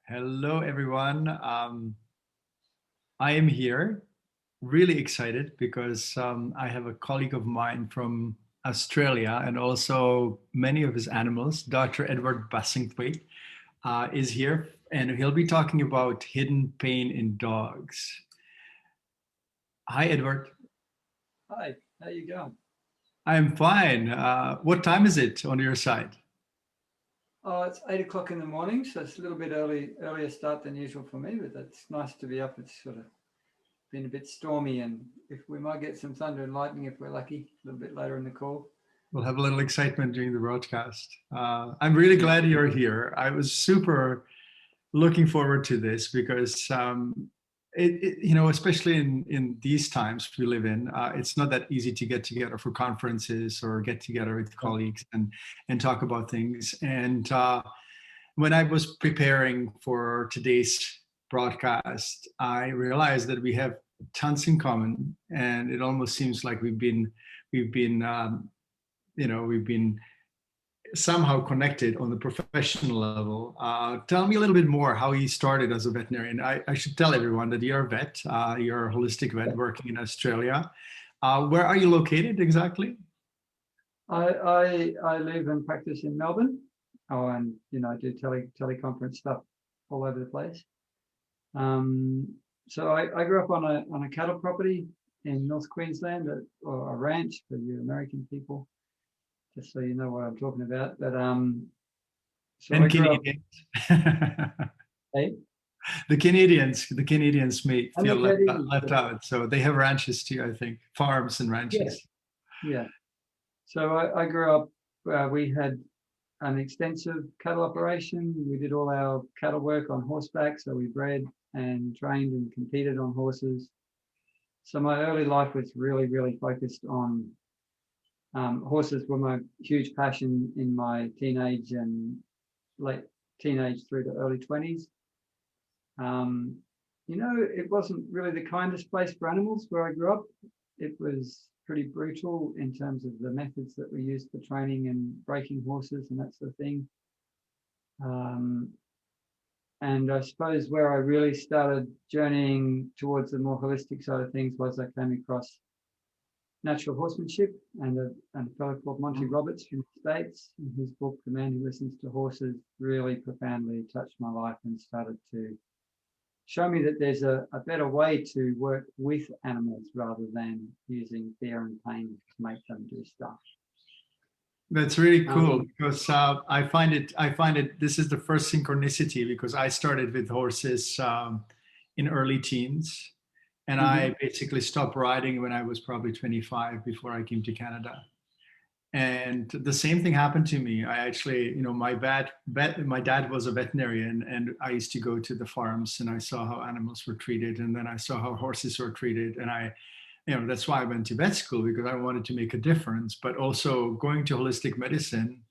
Hello, everyone. I am here, really excited because I have a colleague of mine from Australia and also many of his animals. Dr. Edward Bassingthwaite is here, and he'll be talking about hidden pain in dogs. Hi, Edward. Hi, how you going? I'm fine. What time is it on your side? Oh, it's 8 o'clock in the morning, so it's a little bit earlier start than usual for me, but it's nice to be up. It's sort of been a bit stormy, and if we might get some thunder and lightning if we're lucky, a little bit later in the call. We'll have a little excitement during the broadcast. I'm really glad you're here. I was super looking forward to this because especially in these times we live in, it's not that easy to get together for conferences or get together with colleagues and talk about things. And when I was preparing for today's broadcast, I realized that we have tons in common, and it almost seems like we've been somehow connected on the professional level. Tell me a little bit more how you started as a veterinarian. I should tell everyone that you're a vet, you're a holistic vet working in Australia. Where are you located exactly? I live and practice in Melbourne. Oh, and I do teleconference stuff all over the place. So I grew up on a cattle property in North Queensland, or a ranch for you American people, just so you know what I'm talking about. But so And I grew up. Canadians. Hey, the Canadians may and feel the Canadians, left out. So they have ranches too, I think, farms and yeah, ranches. yeah. So I grew up. We had an extensive cattle operation. We did all our cattle work on horseback, so we bred and trained and competed on horses. So my early life was really, really focused on horses. Were my huge passion in my teenage and late teenage through to early 20s. Um, it wasn't really the kindest place for animals where I grew up. It was pretty brutal in terms of the methods that we used for training and breaking horses and that sort of thing. Um, and I suppose where I really started journeying towards the more holistic side of things was I came across natural horsemanship and a fellow called Monty Roberts from the States. And his book, The Man Who Listens to Horses, really profoundly touched my life and started to show me that there's a better way to work with animals rather than using fear and pain to make them do stuff. That's really cool because I find it this is the first synchronicity because I started with horses in early teens, and I basically stopped riding when I was probably 25 before I came to Canada. And the same thing happened to me. I actually, my dad was a veterinarian, and I used to go to the farms and I saw how animals were treated, and then I saw how horses were treated, and that's why I went to vet school because I wanted to make a difference. But also going to holistic medicine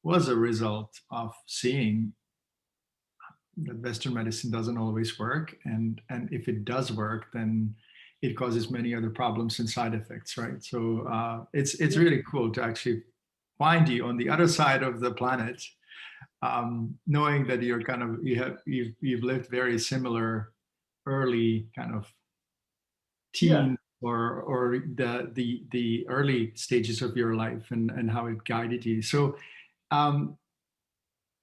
was a result of seeing that Western medicine doesn't always work, and if it does work, then it causes many other problems and side effects, right? So it's really cool to actually find you on the other side of the planet, knowing that you're kind of you've lived very similar early kind of Yeah, teen or the early stages of your life and how it guided you. So um,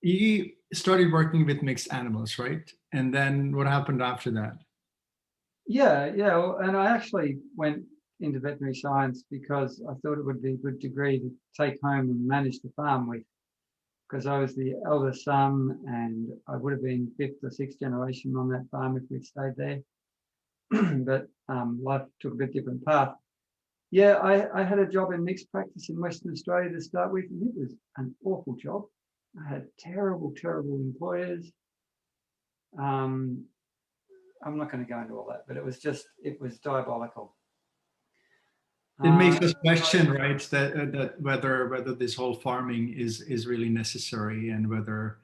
you started working with mixed animals, right? And then what happened after that? yeah. Well, and I actually went into veterinary science because I thought it would be a good degree to take home and manage the farm with, because I was the eldest son and I would have been fifth or sixth generation on that farm if we'd stayed there. But life took a bit different path. Yeah, I had a job in mixed practice in Western Australia to start with, and it was an awful job. I had terrible, terrible employers. Um, I'm not going to go into all that, but it was diabolical. It makes Uh, us question, right, that whether this whole farming is really necessary, and whether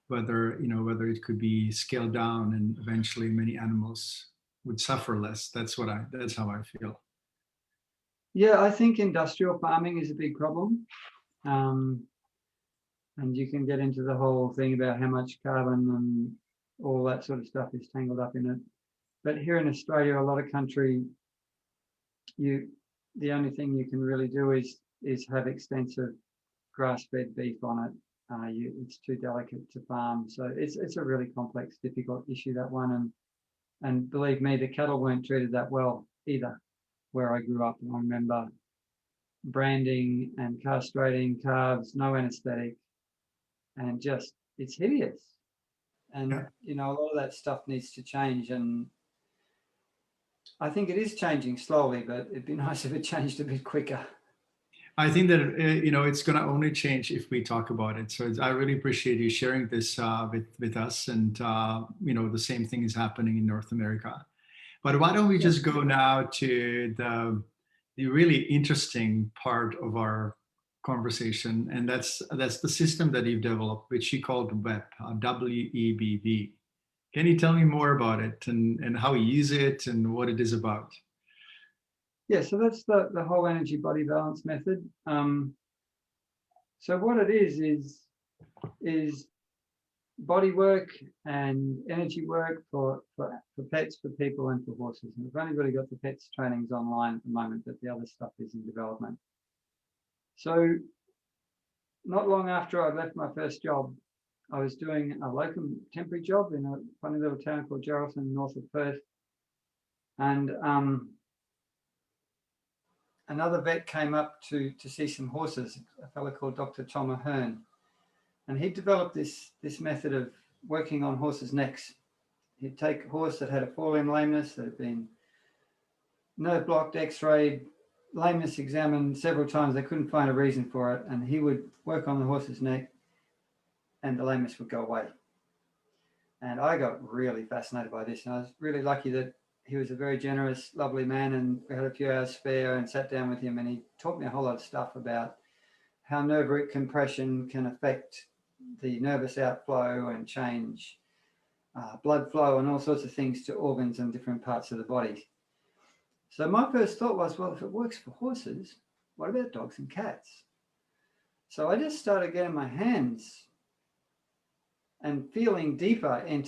it could be scaled down and eventually many animals would suffer less. That's how I feel. yeah, I think industrial farming is a big problem. Um, and you can get into the whole thing about how much carbon all that sort of stuff is tangled up in it. But here in Australia, a lot of country, the only thing you can really do is have extensive grass-fed beef on it. It's too delicate to farm, so it's a really complex, difficult issue, that one. And believe me, the cattle weren't treated that well either where I grew up. I remember branding and castrating calves, no anesthetic, and just it's hideous. And Yeah. you know, a lot of that stuff needs to change, and I think it is changing slowly, but it'd be nice if it changed a bit quicker. I think that it's going to only change if we talk about it. So I really appreciate you sharing this with us, and the same thing is happening in North America. But why don't we just go now to the really interesting part of our conversation, and that's the system that you've developed, which you called WEB, WEBB. Can you tell me more about it and how you use it and what it is about? Yeah, so that's the whole energy body balance method. So what it is body work and energy work for pets, for people, and for horses. And we've only really got the pets trainings online at the moment, but the other stuff is in development. So not long after I left my first job, I was doing a locum temporary job in a funny little town called Geraldton, north of Perth. And another vet came up to see some horses, a fellow called Dr. Tom Ahern. And he developed this method of working on horses' necks. He'd take a horse that had a forelimb lameness, that had been nerve blocked, x-rayed, lameness examined several times. They couldn't find a reason for it. And he would work on the horse's neck and the lameness would go away. And I got really fascinated by this. And I was really lucky that he was a very generous, lovely man, and we had a few hours spare and sat down with him, and he taught me a whole lot of stuff about how nerve root compression can affect the nervous outflow and change blood flow and all sorts of things to organs and different parts of the body. So my first thought was, well, if it works for horses, what about dogs and cats? So I just started getting my hands and feeling deeper and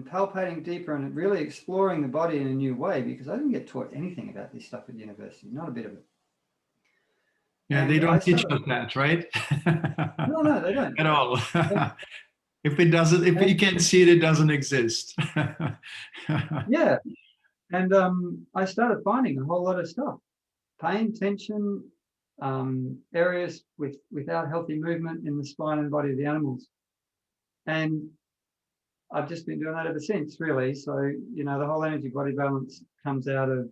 palpating deeper and really exploring the body in a new way, because I didn't get taught anything about this stuff at university, not a bit of it. Yeah, And they don't teach us that, right? No, they don't. At all. If you can't see it, it doesn't exist. Yeah. And I started finding a whole lot of stuff. Pain, tension, areas without healthy movement in the spine and body of the animals. And I've just been doing that ever since, really. So, the whole energy body balance comes out of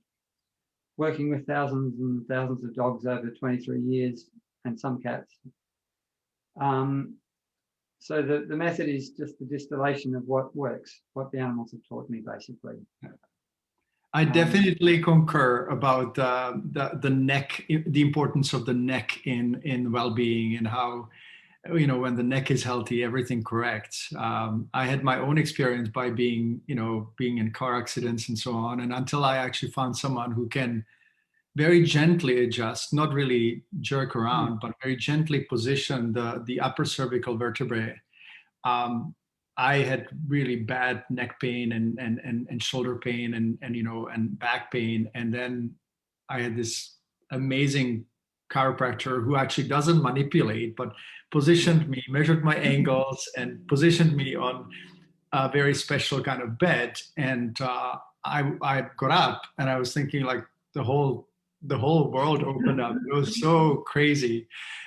working with thousands and thousands of dogs over 23 years and some cats. So the method is just the distillation of what works, what the animals have taught me, basically. I definitely concur about the neck, the importance of the neck in well-being, and how, when the neck is healthy, everything corrects. I had my own experience by being in car accidents and so on. And until I actually found someone who can very gently adjust, not really jerk around, but very gently position the upper cervical vertebrae. I had really bad neck pain and shoulder pain and back pain. And then I had this amazing chiropractor who actually doesn't manipulate, but positioned me, measured my angles, and positioned me on a very special kind of bed. And I got up and I was thinking, like, the whole world opened up. It was so crazy.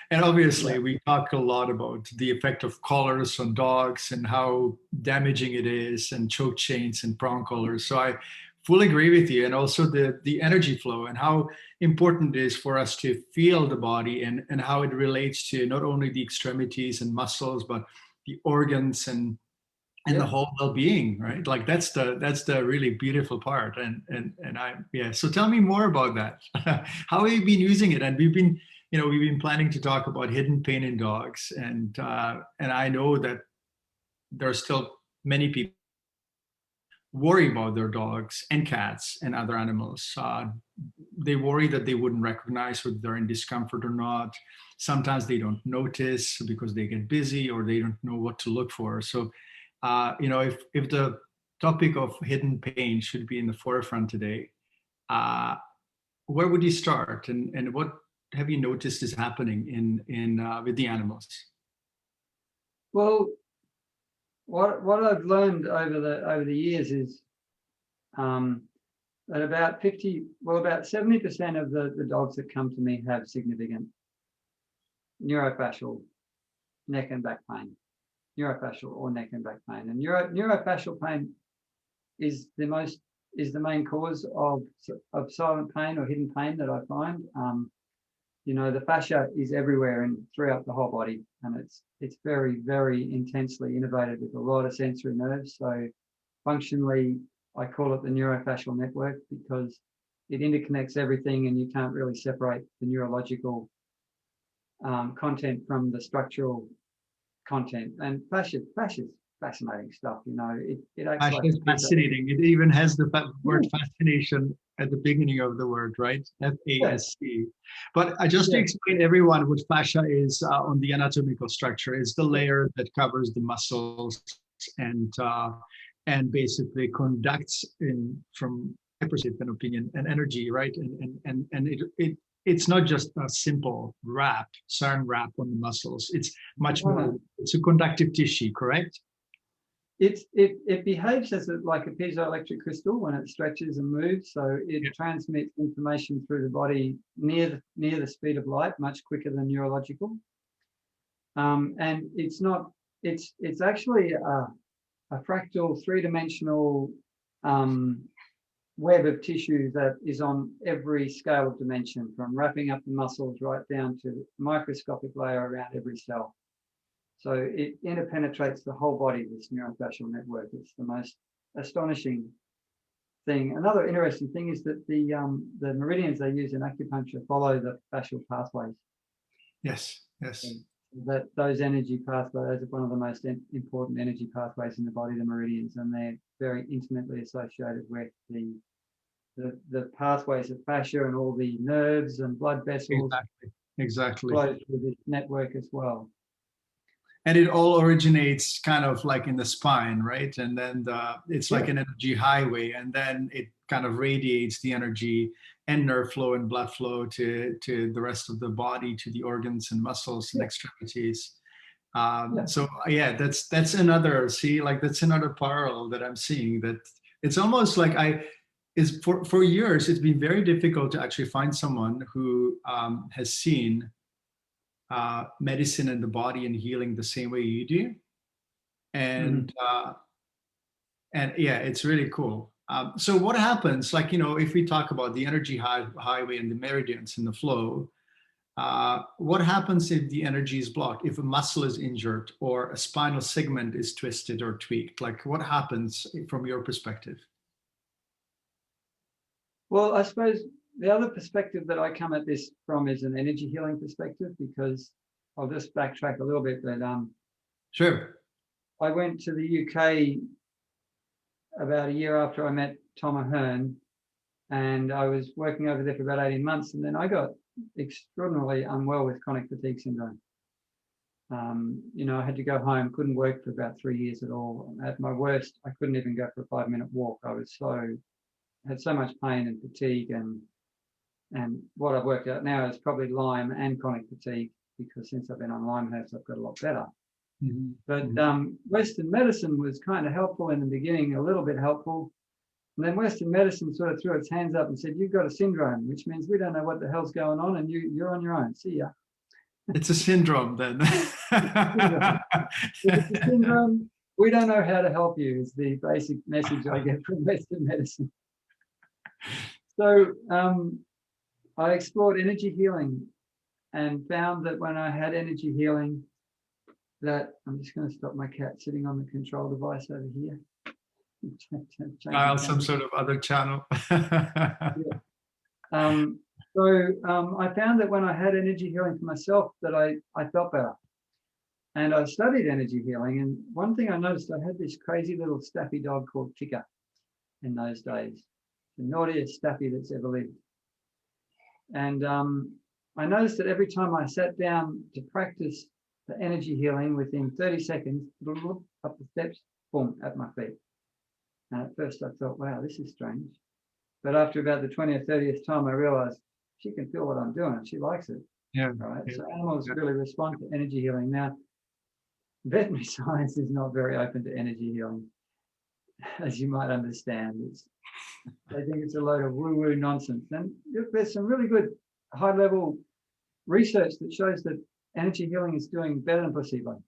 And obviously we talk a lot about the effect of collars on dogs and how damaging it is, and choke chains and prong collars. So I fully agree with you. And also the energy flow and how important it is for us to feel the body, and how it relates to not only the extremities and muscles, but the organs and the whole well-being, right? Like that's the really beautiful part. So tell me more about that. How have you been using it? And we've been planning to talk about hidden pain in dogs, and I know that there are still many people worry about their dogs and cats and other animals. They worry that they wouldn't recognize whether they're in discomfort or not. Sometimes they don't notice because they get busy, or they don't know what to look for. So if the topic of hidden pain should be in the forefront today, where would you start, and what have you noticed is happening in with the animals? Well, what I've learned over the years is that about 70% of the dogs that come to me have significant neurofacial neck and back pain, neurofacial or neck and back pain. And neurofacial pain is the main cause of silent pain or hidden pain that I find. The fascia is everywhere and throughout the whole body, and it's very, very intensely innervated with a lot of sensory nerves. So functionally, I call it the neuro-fascial network because it interconnects everything, and you can't really separate the neurological content from the structural content. And fascia's fascinating stuff. It acts like It's fascinating. It even has the word fascination at the beginning of the word, right? F-A-S-C. But just to explain everyone what fascia is on the anatomical structure, is the layer that covers the muscles and basically conducts from my perspective, opinion, and energy, right? And it's not just a simple saran wrap on the muscles. It's much more. It's a conductive tissue, correct? It behaves as like a piezoelectric crystal when it stretches and moves. So it transmits information through the body near the speed of light, much quicker than neurological. And it's actually a fractal three-dimensional web of tissue that is on every scale of dimension, from wrapping up the muscles right down to microscopic layer around every cell. So it interpenetrates the whole body, this neurofascial network. It's the most astonishing thing. Another interesting thing is that the meridians they use in acupuncture follow the fascial pathways. Yes. That those energy pathways are one of the most important energy pathways in the body, the meridians, and they're very intimately associated with the pathways of fascia and all the nerves and blood vessels. Exactly. Flow through this network as well. And it all originates kind of like in the spine, right? And then it's like an energy highway, and then it kind of radiates the energy and nerve flow and blood flow to the rest of the body, to the organs and muscles and extremities. So that's another, that's another parallel that I'm seeing, that it's almost like for years, it's been very difficult to actually find someone who has seen medicine and the body and healing the same way you do. And it's really cool. So what happens, if we talk about the energy highway and the meridians and the flow, what happens if the energy is blocked, if a muscle is injured or a spinal segment is twisted or tweaked? Like, what happens from your perspective? Well, I suppose the other perspective that I come at this from is an energy healing perspective, because I'll just backtrack a little bit. But sure. I went to the UK about a year after I met Tom Ahern, and I was working over there for about 18 months, and then I got extraordinarily unwell with chronic fatigue syndrome. I had to go home, couldn't work for about 3 years at all. At my worst, I couldn't even go for a 5-minute walk. I had so much pain and fatigue, and what I've worked out now is probably Lyme and chronic fatigue, because since I've been on Lameness, I've got a lot better. But Western medicine was kind of helpful in the beginning, a little bit helpful. And then Western medicine sort of threw its hands up and said, you've got a syndrome, which means we don't know what the hell's going on, and you're on your own. See ya. It's a syndrome then. It's a syndrome. We don't know how to help you, is the basic message I get from Western medicine. So I explored energy healing and found that when I had energy healing, that I'm just going to stop my cat sitting on the control device over here. Dial some sort of other channel. So I found that when I had energy healing for myself, that I felt better. And I studied energy healing. And one thing I noticed, I had this crazy little staffy dog called Ticker in those days, the naughtiest staffy that's ever lived. And I noticed that every time I sat down to practice the energy healing, within 30 seconds, up the steps, boom, at my feet. And at first I thought, wow, this is strange. But after about the 20th or 30th time, I realized she can feel what I'm doing and she likes it. Yeah. Right. Yeah. So animals Yeah. really respond to energy healing. Now, veterinary science is not very open to energy healing, as you might understand. They think it's a load of woo-woo nonsense. And there's some really good high-level research that shows that energy healing is doing better than placebo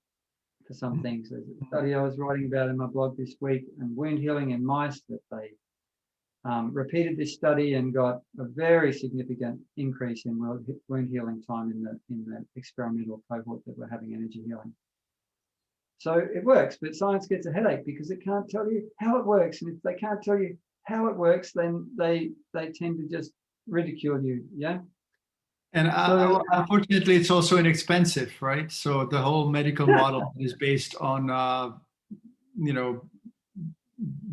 for some things. There's a study I was writing about in my blog this week, and wound healing in mice, that they repeated this study and got a very significant increase in wound healing time in the experimental cohort that were having energy healing. So it works, but science gets a headache because it can't tell you how it works. And if they can't tell you how it works, then they tend to just ridicule you. Yeah. And So unfortunately, it's also inexpensive, right? So the whole medical model is based on, you know,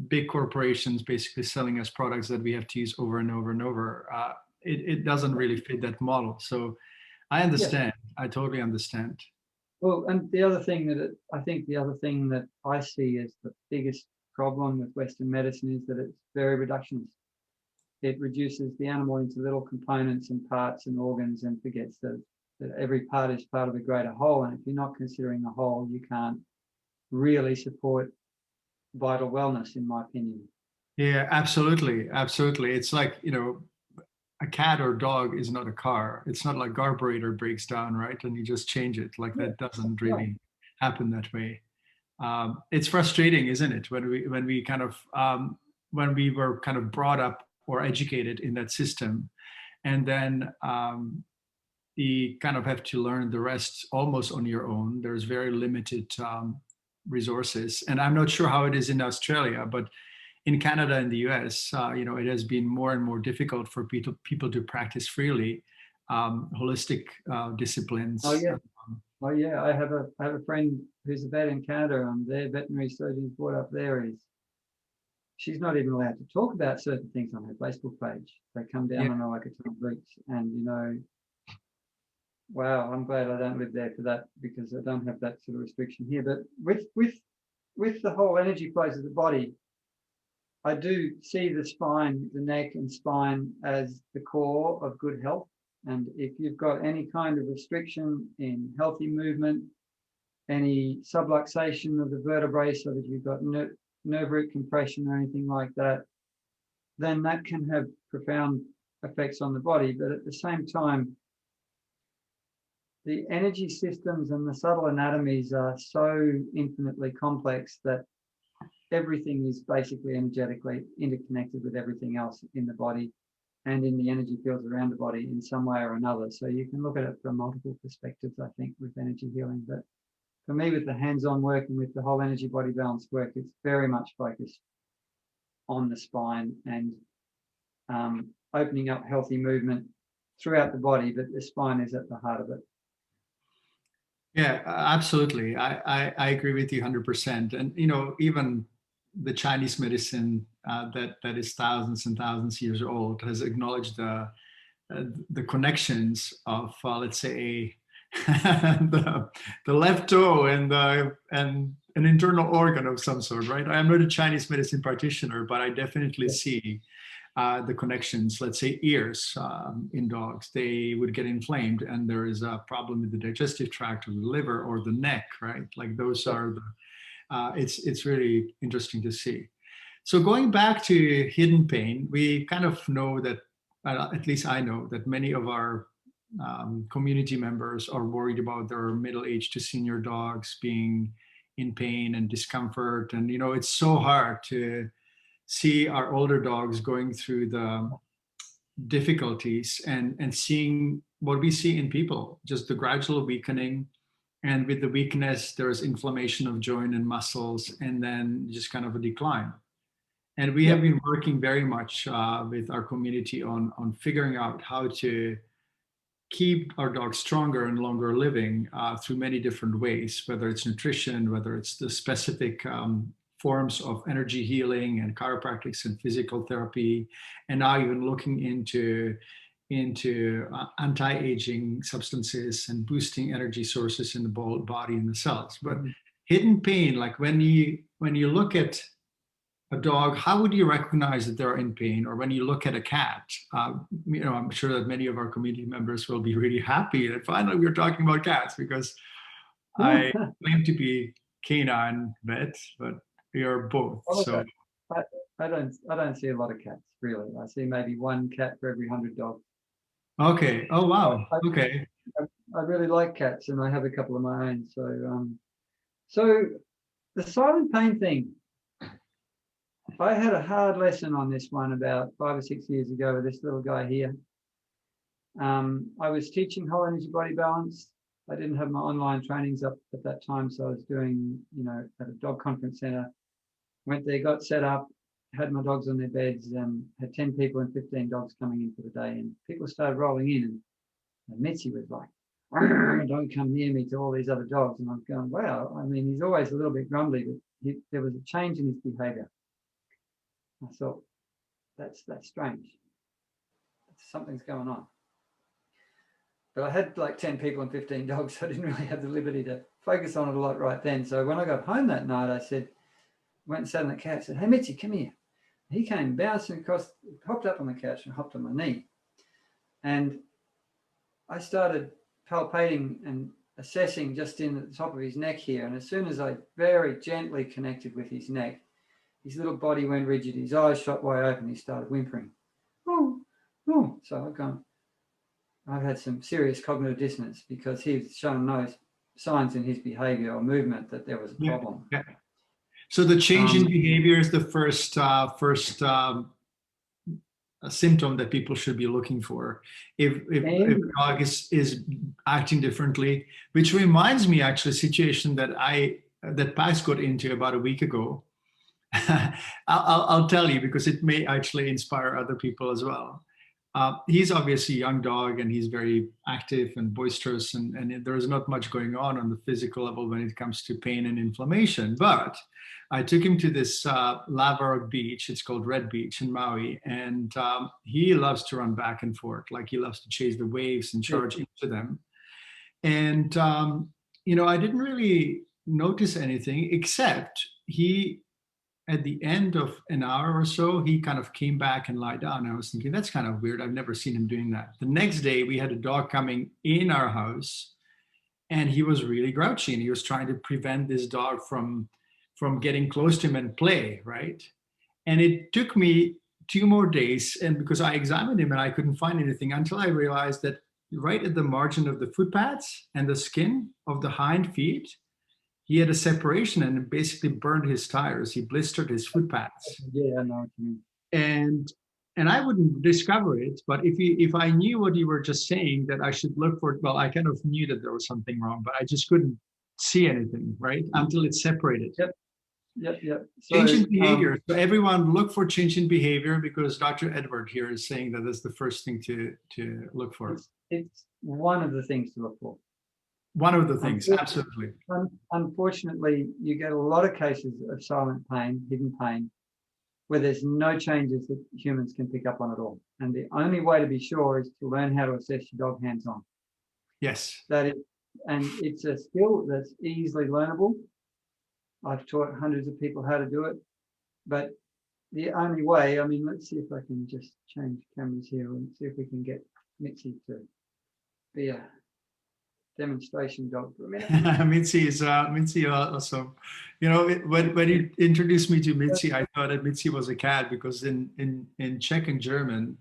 big corporations basically selling us products that we have to use over and over and over. It doesn't really fit that model. So I understand. I totally understand. Well, and the other thing I think the other thing that I see as the biggest problem with Western medicine is that it's very reductionist. It reduces the animal into little components and parts and organs and forgets that every part is part of a greater whole. And if you're not considering the whole, you can't really support vital wellness, in my opinion. Yeah, absolutely. Absolutely. It's like, you know, a cat or dog is not a car. It's not like carburetor breaks down, right? And you just change it. Like that doesn't really happen that way. It's frustrating, isn't it? When we kind of when we were kind of brought up or educated in that system, and then you kind of have to learn the rest almost on your own. There's very limited resources, and I'm not sure how it is in Australia, but in Canada and the US, you know, it has been more and more difficult for people to practice freely holistic disciplines. Oh yeah, oh yeah. I have a friend who's a vet in Canada, and their veterinary surgeons brought up there is she's not even allowed to talk about certain things on her Facebook page. They come down on her like a ton of bricks, and you know, wow, I'm glad I don't live there for that, because I don't have that sort of restriction here. But with the whole energy flows of the body, I do see the spine, the neck and spine as the core of good health. And if you've got any kind of restriction in healthy movement, any subluxation of the vertebrae so that you've got nerve root compression or anything like that, then that can have profound effects on the body. But at the same time, the energy systems and the subtle anatomies are so infinitely complex that everything is basically energetically interconnected with everything else in the body and in the energy fields around the body in some way or another. So you can look at it from multiple perspectives, I think, with energy healing. But for me, with the hands-on work and with the whole energy body balance work, it's very much focused on the spine and opening up healthy movement throughout the body, but the spine is at the heart of it. Yeah, absolutely. I agree with you 100%. And, you know, even the Chinese medicine that is thousands and thousands of years old has acknowledged the connections of, let's say, the left toe and an internal organ of some sort, right? I am not a Chinese medicine practitioner, but I definitely see the connections. Let's say ears in dogs, they would get inflamed, and there is a problem with the digestive tract or the liver or the neck, right? Like those are the. It's really interesting to see. So going back to hidden pain, we kind of know that, at least I know that many of our community members are worried about their middle-aged to senior dogs being in pain and discomfort. And, you know, it's so hard to see our older dogs going through the difficulties and seeing what we see in people, just the gradual weakening. And with the weakness, there's inflammation of joint and muscles, and then just kind of a decline. And we have been working very much with our community on figuring out how to keep our dogs stronger and longer living through many different ways, whether it's nutrition, whether it's the specific forms of energy healing and chiropractics and physical therapy, and now even looking into anti-aging substances and boosting energy sources in the body and the cells. But hidden pain, like when you look at a dog, how would you recognize that they're in pain? Or when you look at a cat, I'm sure that many of our community members will be really happy that finally we're talking about cats, because I claim to be canine vet, but we are both. So I, I don't see a lot of cats, really. I see maybe one cat for every 100 dogs. okay. Oh wow. Okay. I really like cats, and I have a couple of my own. So the silent pain thing, I had a hard lesson on this one about 5 or 6 years ago with this little guy here. I was teaching whole energy body balance. I didn't have my online trainings up at that time, so I was doing, at a dog conference center. Went there, got set up, had my dogs on their beds, and had 10 people and 15 dogs coming in for the day. And people started rolling in, and Mitzi was like, "Don't come near me," to all these other dogs. And I'm going, wow. I mean, he's always a little bit grumbly, but there was a change in his behavior. I thought, that's strange. Something's going on. But I had like 10 people and 15 dogs, so I didn't really have the liberty to focus on it a lot right then. So when I got home that night, I went and sat on the couch, said, "Hey, Mitzi, come here." He came bouncing across, hopped up on the couch and hopped on my knee. And I started palpating and assessing just in at the top of his neck here. And as soon as I very gently connected with his neck, his little body went rigid, his eyes shot wide open, he started whimpering. Oh. So I've had some serious cognitive dissonance, because he's shown no signs in his behavior or movement that there was a problem. Yeah. So the change in behavior is the first symptom that people should be looking for. If a dog is acting differently, which reminds me actually a situation that Pax got into about a week ago. I'll tell you, because it may actually inspire other people as well. He's obviously a young dog, and he's very active and boisterous, and there's not much going on the physical level when it comes to pain and inflammation. But I took him to this lava beach. It's called Red Beach in Maui, and he loves to run back and forth, like he loves to chase the waves and charge into them. And I didn't really notice anything, except at the end of an hour or so, he kind of came back and lied down. I was thinking, that's kind of weird. I've never seen him doing that. The next day, we had a dog coming in our house, and he was really grouchy, and he was trying to prevent this dog from getting close to him and play, right? And it took me 2 more days, and because I examined him and I couldn't find anything, until I realized that right at the margin of the foot pads and the skin of the hind feet, he had a separation, and it basically burned his tires. He blistered his foot pads. Yeah, I know what you mean. And I wouldn't discover it, but if I knew what you were just saying, that I should look for it, well, I kind of knew that there was something wrong, but I just couldn't see anything, right? Until it's separated. Yep. Change in behavior. So everyone look for change in behavior, because Dr. Edward here is saying that that's the first thing to look for. It's one of the things to look for. One of the things, absolutely. Unfortunately, you get a lot of cases of silent pain, hidden pain, where there's no changes that humans can pick up on at all. And the only way to be sure is to learn how to assess your dog hands-on. Yes. And it's a skill that's easily learnable. I've taught hundreds of people how to do it. But the only way, let's see if I can just change cameras here and see if we can get Mitzi to be a demonstration dog for a minute. Mitzi is awesome. When you introduced me to Mitzi, I thought that Mitzi was a cat, because in Czech and German,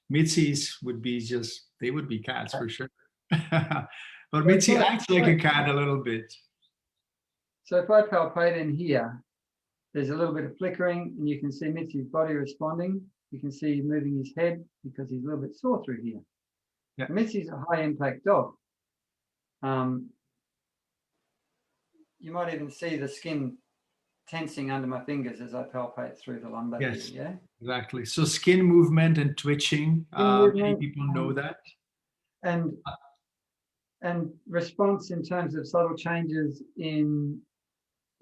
Mitzi's would be cats for sure. But Mitzi acts like a cat a little bit. So if I palpate in here, there's a little bit of flickering, and you can see Mitzi's body responding. You can see moving his head because he's a little bit sore through here. Yeah. Mitzi's a high impact dog. You might even see the skin tensing under my fingers as I palpate through the lumbar. Yes, here, yeah, exactly. So skin movement and twitching, many people know that. And response in terms of subtle changes in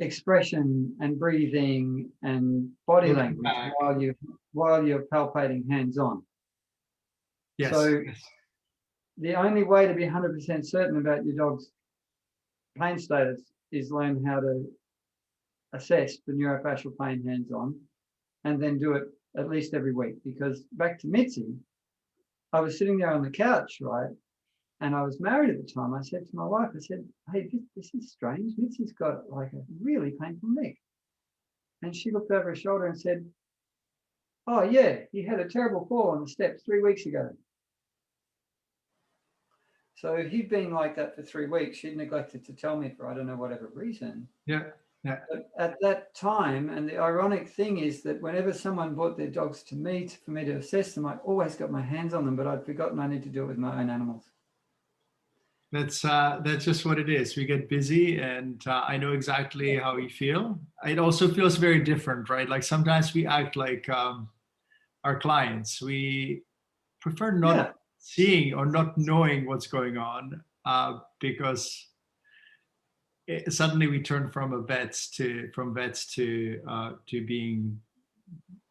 expression and breathing and body language while you're palpating hands-on. Yes. So the only way to be 100% certain about your dog's pain status is learn how to assess the neurofacial pain hands-on, and then do it at least every week. Because back to Mitzi, I was sitting there on the couch, right? And I was married at the time. I said to my wife, I said, hey, this is strange. Mitzi's got like a really painful neck. And she looked over her shoulder and said, oh, yeah, he had a terrible fall on the steps 3 weeks ago. So he'd been like that for 3 weeks. She'd neglected to tell me for I don't know whatever reason. Yeah. Yeah. But at that time, and the ironic thing is that whenever someone brought their dogs to me for me to assess them, I always got my hands on them, but I'd forgotten I need to do it with my own animals. That's just what it is. We get busy, and I know exactly how you feel. It also feels very different, right? Like sometimes we act like our clients. We prefer not seeing or not knowing what's going on because suddenly we turn from vets to being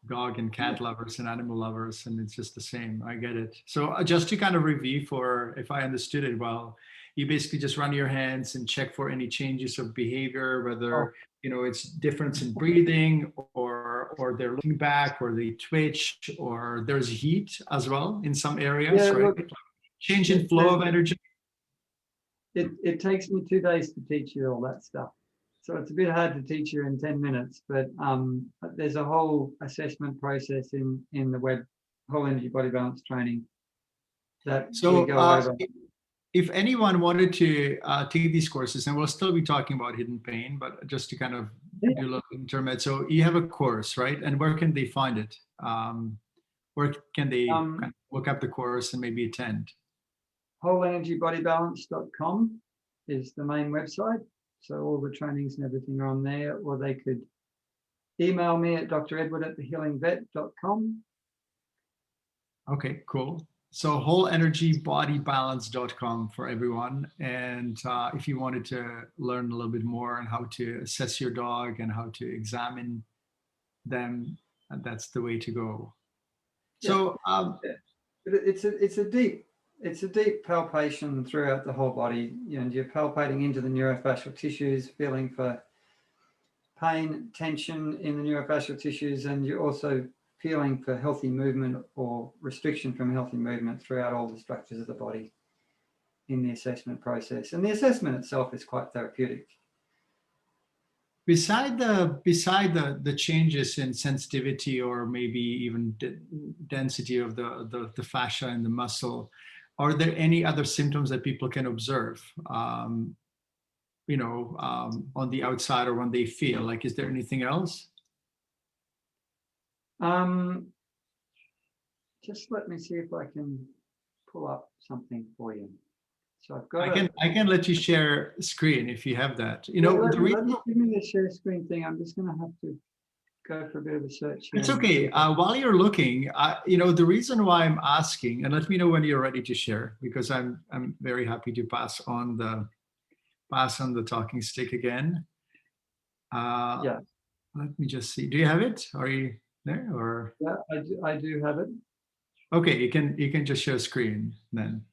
dog and cat lovers and animal lovers, and it's just the same. I get it. So just to kind of review, for if I understood it well, you basically just run your hands and check for any changes of behavior, whether it's difference in breathing, or they're looking back, or they twitch, or there's heat as well in some areas, right? Look, change in flow of energy. It takes me 2 days to teach you all that stuff. So it's a bit hard to teach you in 10 minutes, but there's a whole assessment process in the web, whole energy body balance training that we go over. If anyone wanted to take these courses, and we'll still be talking about hidden pain, but just to kind of do a little intermezzo. So you have a course, right? And where can they find it? Where can they kind of look up the course and maybe attend? wholeenergybodybalance.com is the main website. So all the trainings and everything are on there, or they could email me at dredward@thehealingvet.com. Okay, cool. So wholeenergybodybalance.com for everyone. And if you wanted to learn a little bit more on how to assess your dog and how to examine them, that's the way to go. So it's a deep palpation throughout the whole body. You're palpating into the neurofacial tissues, feeling for pain, tension in the neurofacial tissues, and you're also feeling for healthy movement or restriction from healthy movement throughout all the structures of the body in the assessment process. And the assessment itself is quite therapeutic. Beside the changes in sensitivity or maybe even density of the fascia and the muscle, are there any other symptoms that people can observe, on the outside or when they feel? Like, is there anything else? Just let me see if I can pull up something for you. So I've got. I can let you share screen if you have that. Give me the share screen thing. I'm just going to have to go for a bit of a search here. It's okay. While you're looking, the reason why I'm asking, and let me know when you're ready to share, because I'm very happy to pass on the talking stick again. Yeah. Let me just see. Do you have it? Are you there? Or yeah, I do have it. Okay, you can just share screen then.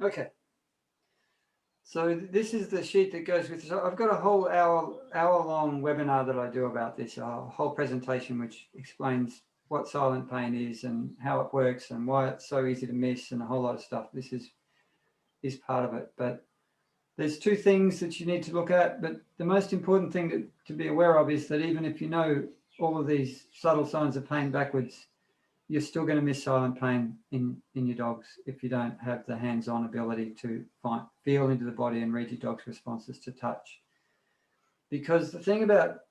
Okay. So this is the sheet that goes with. So I've got a whole hour-long webinar that I do about this, a whole presentation which explains what silent pain is and how it works and why it's so easy to miss and a whole lot of stuff. This is part of it. But there's two things that you need to look at. But the most important thing to be aware of is that even if you know all of these subtle signs of pain backwards, you're still going to miss silent pain in your dogs if you don't have the hands-on ability to feel into the body and read your dog's responses to touch. Because the thing about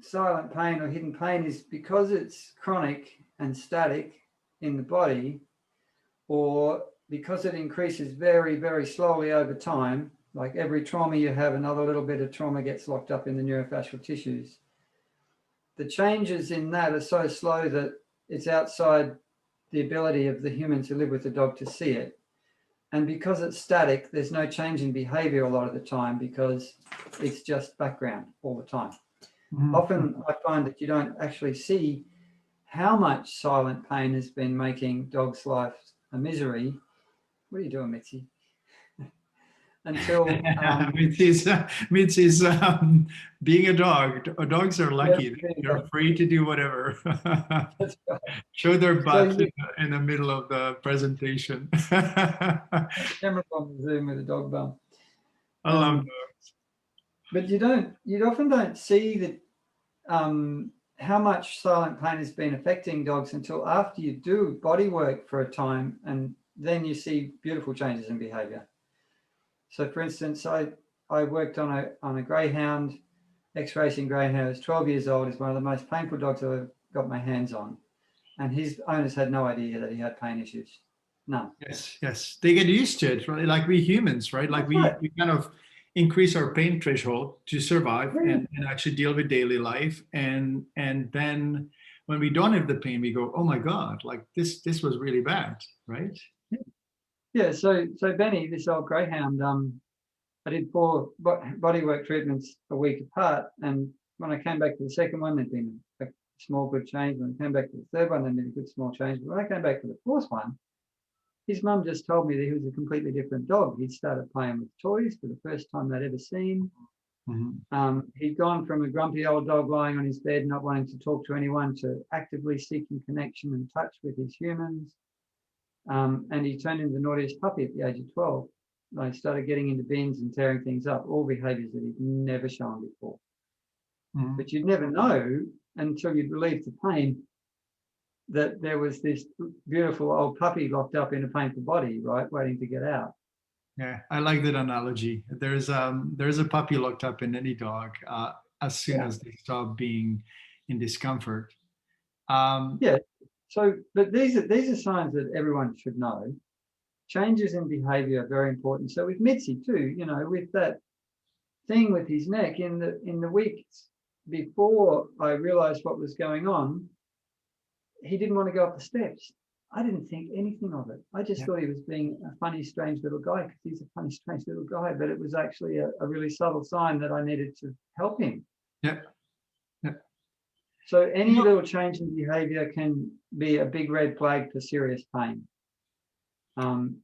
silent pain or hidden pain is because it's chronic and static in the body, or because it increases very, very slowly over time, like every trauma you have, another little bit of trauma gets locked up in the neurofascial tissues. The changes in that are so slow that it's outside the ability of the human to live with the dog to see it. And because it's static, there's no change in behavior a lot of the time because it's just background all the time. Mm-hmm. Often I find that you don't actually see how much silent pain has been making dogs' lives a misery. What are you doing, Mitzi? until Means is being a dog. Dogs are lucky. They're free to do whatever. That's right. Show their So butt in the middle of the presentation. Camera on Zoom with a dog bum. I love dogs. But you often don't see that how much silent pain has been affecting dogs until after you do body work for a time, and then you see beautiful changes in behavior. So for instance, I worked on a greyhound, ex-racing greyhound. He's 12 years old. He's one of the most painful dogs I've ever got my hands on. And his owners had no idea that he had pain issues. None. Yes. They get used to it, right? Like we humans, right? Like we kind of increase our pain threshold to survive and actually deal with daily life. And then when we don't have the pain, we go, oh my God, like this was really bad, right? Yeah. So Benny, this old greyhound, I did 4 bodywork treatments a week apart. And when I came back to the second one, there'd been a small good change. When I came back to the third one, there'd been a good small change. But when I came back to the fourth one, his mum just told me that he was a completely different dog. He'd started playing with toys for the first time they'd ever seen. Mm-hmm. He'd gone from a grumpy old dog lying on his bed, not wanting to talk to anyone, to actively seeking connection and touch with his humans. And he turned into the naughtiest puppy at the age of 12. I started getting into bins and tearing things up, all behaviors that he'd never shown before. Mm-hmm. But you'd never know until you'd relieved the pain that there was this beautiful old puppy locked up in a painful body, right, waiting to get out. Yeah, I like that analogy. There's a puppy locked up in any dog as soon as they stop being in discomfort. So, but these are signs that everyone should know. Changes in behavior are very important. So with Mitzi too, you know, with that thing with his neck in the weeks before I realized what was going on, he didn't want to go up the steps. I didn't think anything of it. I just thought he was being a funny, strange little guy, because he's a funny, strange little guy. But it was actually a really subtle sign that I needed to help him. Yeah. So any little change in behavior can be a big red flag for serious pain. And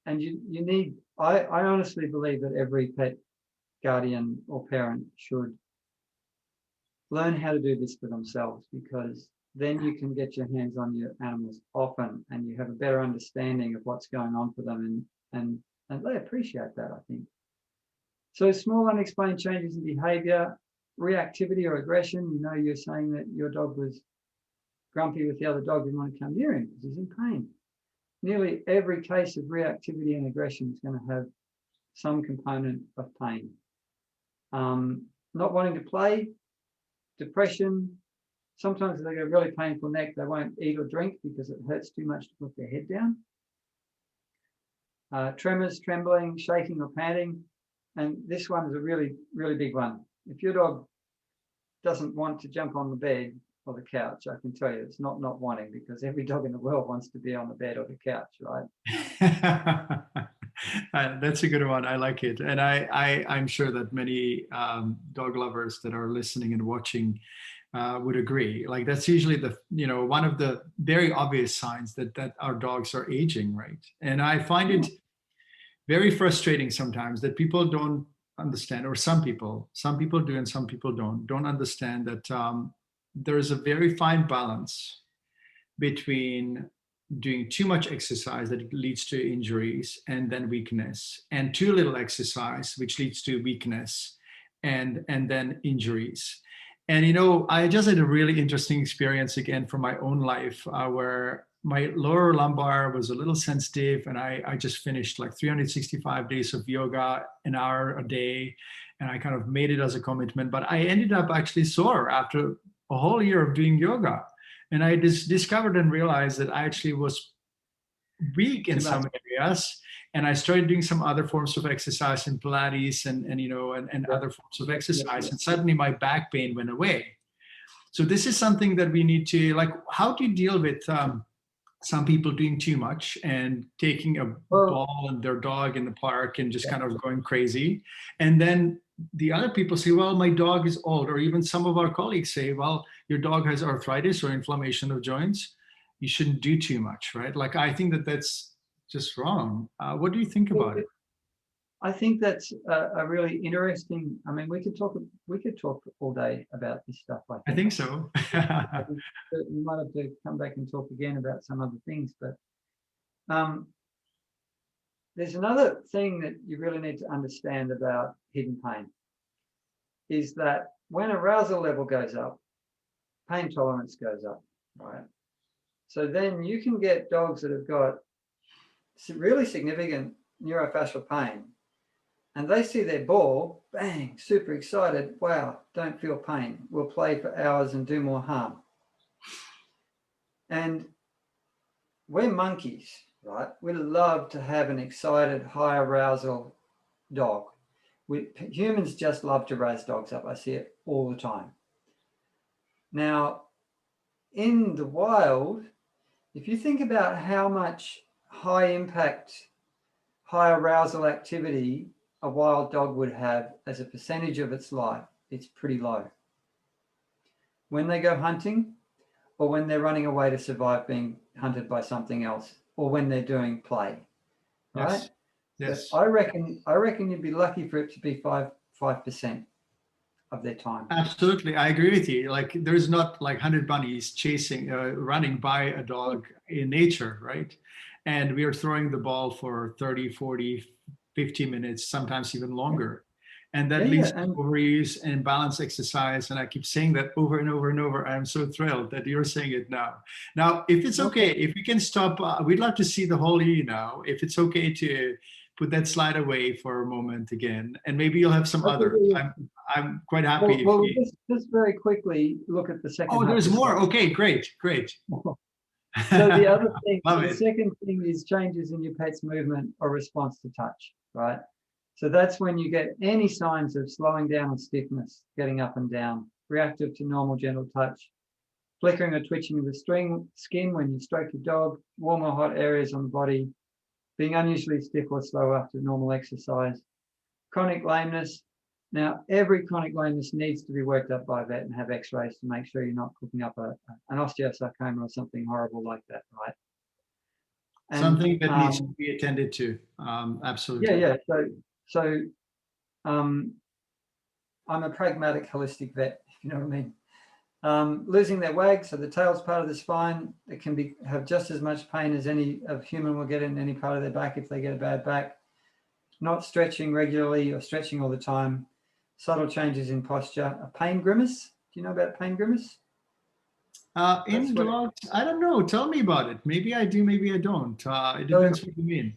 you need, I honestly believe that every pet guardian or parent should learn how to do this for themselves, because then you can get your hands on your animals often and you have a better understanding of what's going on for them, and they appreciate that, I think. So small unexplained changes in behavior, reactivity or aggression. You know, you're saying that your dog was grumpy with the other dog, didn't want to come near him because he's in pain. Nearly every case of reactivity and aggression is going to have some component of pain. Not wanting to play, depression. Sometimes if they get a really painful neck, they won't eat or drink because it hurts too much to put their head down. Tremors, trembling, shaking or panting. And this one is a really, really big one. If your dog doesn't want to jump on the bed or the couch, I can tell you it's not wanting, because every dog in the world wants to be on the bed or the couch, right? That's a good one. I like it. And I'm sure that many dog lovers that are listening and watching would agree. Like that's usually one of the very obvious signs that our dogs are aging, right? And I find it very frustrating sometimes that people don't understand, or some people do and some people don't understand that there is a very fine balance between doing too much exercise that leads to injuries and then weakness, and too little exercise which leads to weakness and then injuries. And I just had a really interesting experience again from my own life where my lower lumbar was a little sensitive, and I just finished like 365 days of yoga, an hour a day, and I kind of made it as a commitment. But I ended up actually sore after a whole year of doing yoga. And I discovered and realized that I actually was weak in some areas. And I started doing some other forms of exercise in Pilates and other forms of exercise. And suddenly my back pain went away. So this is something that we need to, like, how do you deal with some people doing too much and taking a ball and their dog in the park and just kind of going crazy? And then the other people say, well, my dog is old. Or even some of our colleagues say, well, your dog has arthritis or inflammation of joints. You shouldn't do too much, right? Like, I think that that's just wrong. What do you think about it? I think that's a really interesting. I mean, we could talk all day about this stuff. I think so. We might have to come back and talk again about some other things, but there's another thing that you really need to understand about hidden pain is that when arousal level goes up, pain tolerance goes up, right? So then you can get dogs that have got really significant neurofacial pain, and they see their ball, bang, super excited, wow, don't feel pain, we'll play for hours and do more harm. And we're monkeys, right? We love to have an excited, high arousal dog. Humans just love to raise dogs up. I see it all the time. Now, in the wild, if you think about how much high impact, high arousal activity a wild dog would have as a percentage of its life, it's pretty low. When they go hunting, or when they're running away to survive being hunted by something else, or when they're doing play, right? Yes. So I reckon you'd be lucky for it to be 5% of their time. Absolutely, I agree with you. Like, there's not like 100 bunnies chasing, running by a dog in nature, right? And we are throwing the ball for 30, 40, 50 minutes, sometimes even longer. And that leads to overuse and balance exercise. And I keep saying that over and over and over. I'm so thrilled that you're saying it now. Now, if it's okay, if we can stop, we'd love to see the whole you now. If it's okay to put that slide away for a moment again, and maybe you'll have some other. I'm quite happy. Well, just very quickly look at the second. Oh, there's more. Okay, great. So the other thing, the second thing is changes in your pet's movement or response to touch, right? So that's when you get any signs of slowing down or stiffness, getting up and down, reactive to normal gentle touch, flickering or twitching of the skin when you stroke your dog, warm or hot areas on the body, being unusually stiff or slow after normal exercise, chronic lameness. Now, every chronic lameness needs to be worked up by a vet and have x-rays to make sure you're not cooking up an osteosarcoma or something horrible like that, right? And, something that needs to be attended to, absolutely. Yeah. So I'm a pragmatic, holistic vet, if you know what I mean. Losing their wag, so the tail's part of the spine, it can have just as much pain as any human will get in any part of their back if they get a bad back. Not stretching regularly or stretching all the time. Subtle changes in posture. A pain grimace. Do you know about pain grimace? In dogs, I don't know. Tell me about it. Maybe I do, maybe I don't. It depends what you mean.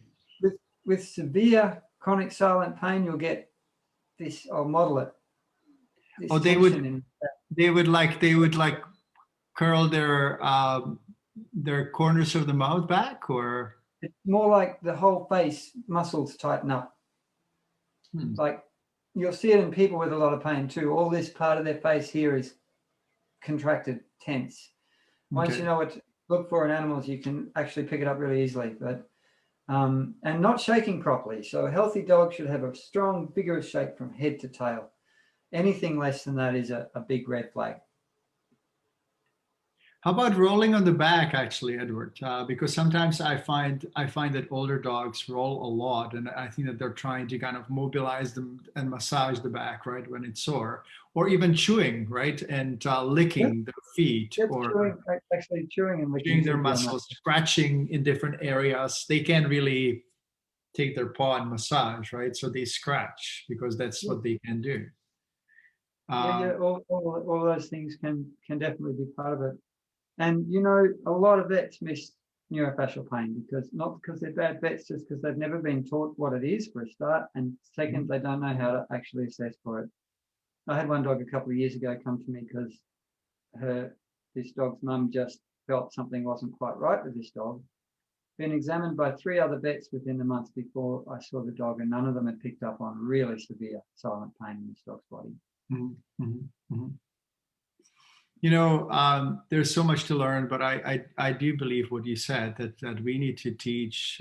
With severe chronic silent pain, you'll get this. I'll model it. Oh, they would like curl their corners of the mouth back, or it's more like the whole face muscles tighten up. Like you'll see it in people with a lot of pain too. All this part of their face here is contracted, tense. Once you know what to look for in animals, you can actually pick it up really easily. But and not shaking properly. So a healthy dog should have a strong, vigorous shake from head to tail. Anything less than that is a big red flag. How about rolling on the back, actually, Edward? Because sometimes I find that older dogs roll a lot, and I think that they're trying to kind of mobilize them and massage the back, right, when it's sore, or even chewing, right, and licking their feet, or chewing and licking chewing their muscles, scratching in different areas. They can't really take their paw and massage, right? So they scratch because that's what they can do. All those things can definitely be part of it. And, you know, a lot of vets miss neurofacial pain not because they're bad vets, just because they've never been taught what it is for a start. And second, they don't know how to actually assess for it. I had one dog a couple of years ago come to me because this dog's mum just felt something wasn't quite right with this dog. Been examined by 3 other vets within the months before I saw the dog, and none of them had picked up on really severe silent pain in this dog's body. You know, there's so much to learn, but I do believe what you said, that we need to teach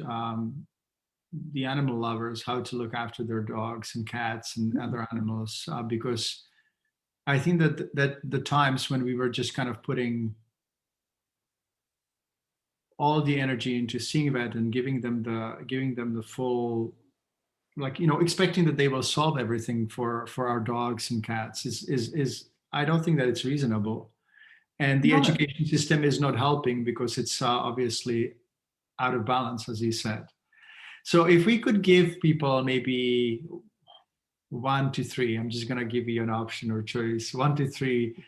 the animal lovers how to look after their dogs and cats and other animals, because I think that the times when we were just kind of putting all the energy into seeing that and giving them the full like, expecting that they will solve everything for our dogs and cats is I don't think that it's reasonable. And the No, education system is not helping because it's obviously out of balance, as you said. So if we could give people maybe 1 to 3, I'm just going to give you an option or choice, 1 to 3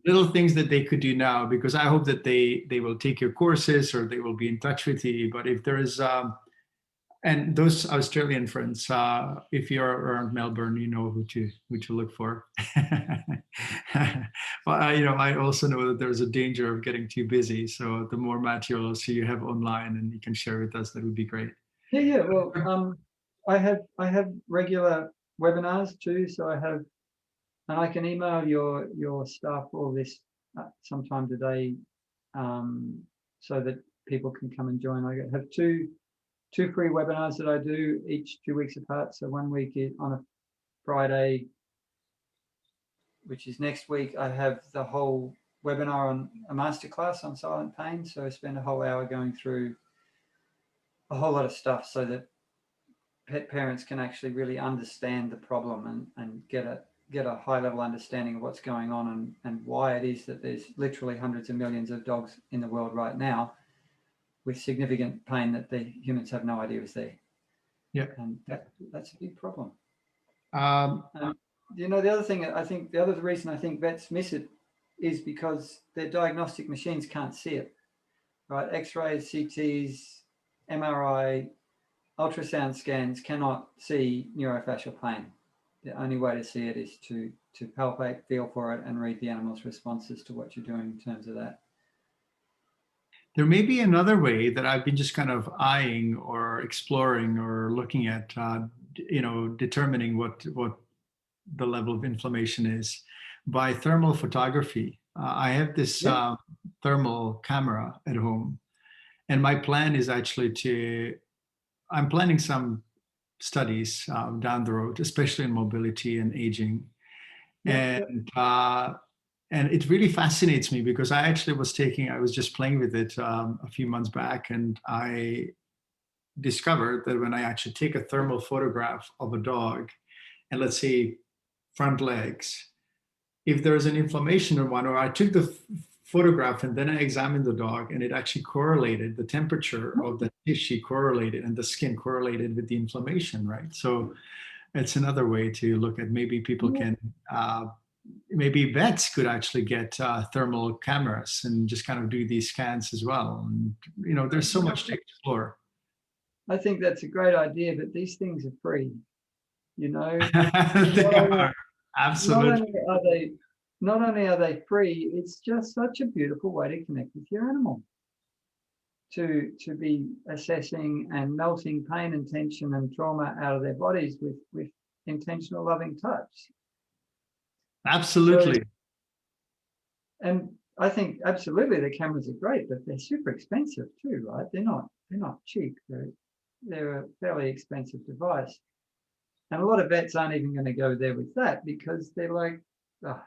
little things that they could do now, because I hope that they will take your courses or they will be in touch with you. But if there is and those Australian friends, if you're around Melbourne, you know who to look for. But I also know that there's a danger of getting too busy. So the more materials you have online and you can share with us, that would be great. yeah. Well, I have regular webinars too, so and I can email your staff all this sometime today, so that people can come and join. I have two free webinars that I do each 2 weeks apart. So 1 week on a Friday, which is next week. I have the whole webinar on a masterclass on silent pain. So I spend a whole hour going through a whole lot of stuff so that pet parents can actually really understand the problem and get a high level understanding of what's going on and why it is that there's literally hundreds of millions of dogs in the world right now with significant pain that the humans have no idea is there. Yeah. And that's a big problem. Um, the other thing, the other reason I think vets miss it is because their diagnostic machines can't see it, right? X-rays, CTs, MRI, ultrasound scans cannot see neurofascial pain. The only way to see it is to palpate, feel for it, and read the animal's responses to what you're doing in terms of that. There may be another way that I've been just kind of eyeing or exploring or looking at, determining what the level of inflammation is by thermal photography. I have this thermal camera at home, and my plan is actually I'm planning some studies down the road, especially in mobility and aging. And it really fascinates me because I was just playing with it a few months back, and I discovered that when I actually take a thermal photograph of a dog, and let's say front legs, if there's an inflammation in one, or I took the photograph and then I examined the dog, and it actually correlated, the temperature of the tissue correlated and the skin correlated with the inflammation, right? So it's another way to look at, maybe people can maybe vets could actually get thermal cameras and just kind of do these scans as well. And, there's so much to explore. I think that's a great idea, but these things are free, They are, absolutely. Not only are they free, it's just such a beautiful way to connect with your animal. To be assessing and melting pain and tension and trauma out of their bodies with intentional loving touch. Absolutely. So, and I think absolutely the cameras are great, but they're super expensive too, right? They're not cheap. They're a fairly expensive device. And a lot of vets aren't even going to go there with that because they're like, they're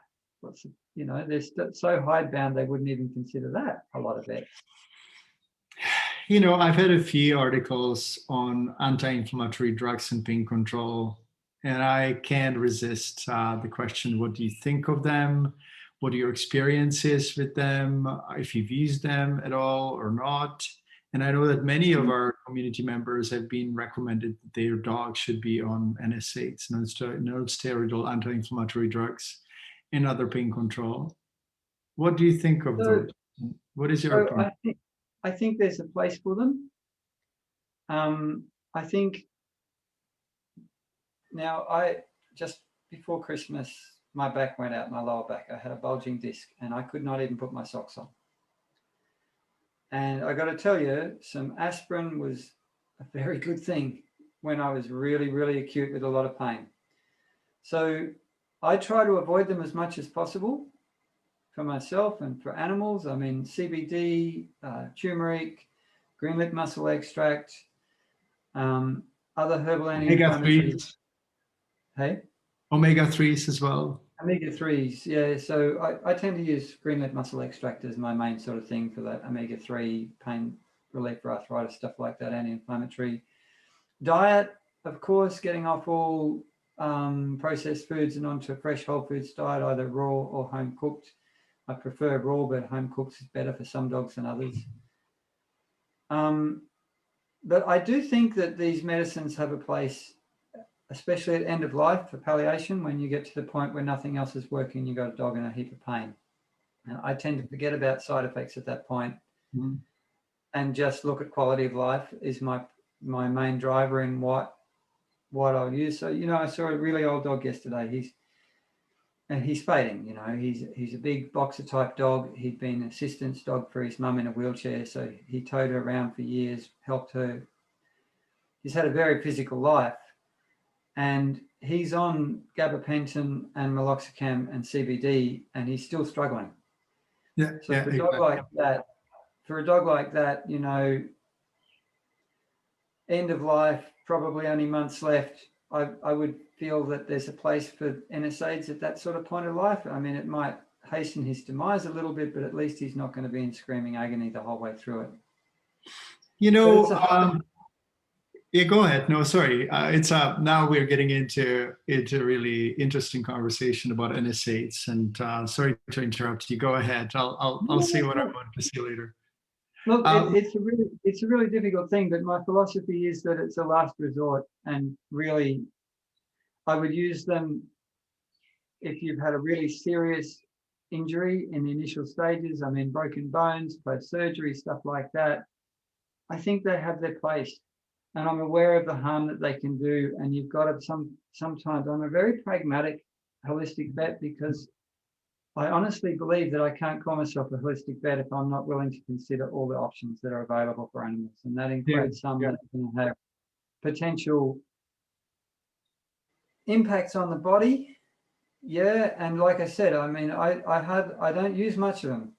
so hidebound they wouldn't even consider that, a lot of vets. I've had a few articles on anti-inflammatory drugs and pain control, and I can't resist the question, what do you think of them? What are your experiences with them? If you've used them at all or not? And I know that many of our community members have been recommended that their dog should be on NSAIDs, non-steroidal anti-inflammatory drugs, and other pain control. What do you think of those? What is your opinion? I think there's a place for them. I think now, just before Christmas, my back went out, my lower back. I had a bulging disc and I could not even put my socks on. And I got to tell you, some aspirin was a very good thing when I was really, really acute with a lot of pain. So I try to avoid them as much as possible for myself and for animals. I mean, CBD, turmeric, green lip mussel extract, other herbal anti-inflammatories. Hey? Omega-3s as well. Omega-3s, yeah. So I tend to use green lip mussel extract as my main sort of thing for that omega-3 pain relief for arthritis, stuff like that, anti-inflammatory. Diet, of course, getting off all processed foods and onto a fresh whole foods diet, either raw or home cooked. I prefer raw, but home cooked is better for some dogs than others. But I do think that these medicines have a place, especially at end of life for palliation, when you get to the point where nothing else is working, you've got a dog in a heap of pain. And I tend to forget about side effects at that point, and just look at quality of life is my main driver in what I'll use. So, I saw a really old dog yesterday. He's fading, he's a big boxer type dog. He'd been an assistance dog for his mum in a wheelchair. So he towed her around for years, helped her. He's had a very physical life, and he's on gabapentin and meloxicam and CBD, and he's still struggling. Yeah. So for a dog like that, end of life, probably only months left, I would feel that there's a place for NSAIDs at that sort of point of life. I mean, it might hasten his demise a little bit, but at least he's not going to be in screaming agony the whole way through it. Yeah, go ahead. No, sorry. It's now we're getting into a really interesting conversation about NSAIDs, and sorry to interrupt you. Go ahead. I'll see what I want to see later. Look, it's a really difficult thing, but my philosophy is that it's a last resort, and really, I would use them if you've had a really serious injury in the initial stages. I mean, broken bones, post-surgery, stuff like that. I think they have their place, and I'm aware of the harm that they can do. And you've got to sometimes. I'm a very pragmatic, holistic vet, because I honestly believe that I can't call myself a holistic vet if I'm not willing to consider all the options that are available for animals, and that includes some that can have potential impacts on the body. Yeah, and like I said, I mean, I don't use much of them,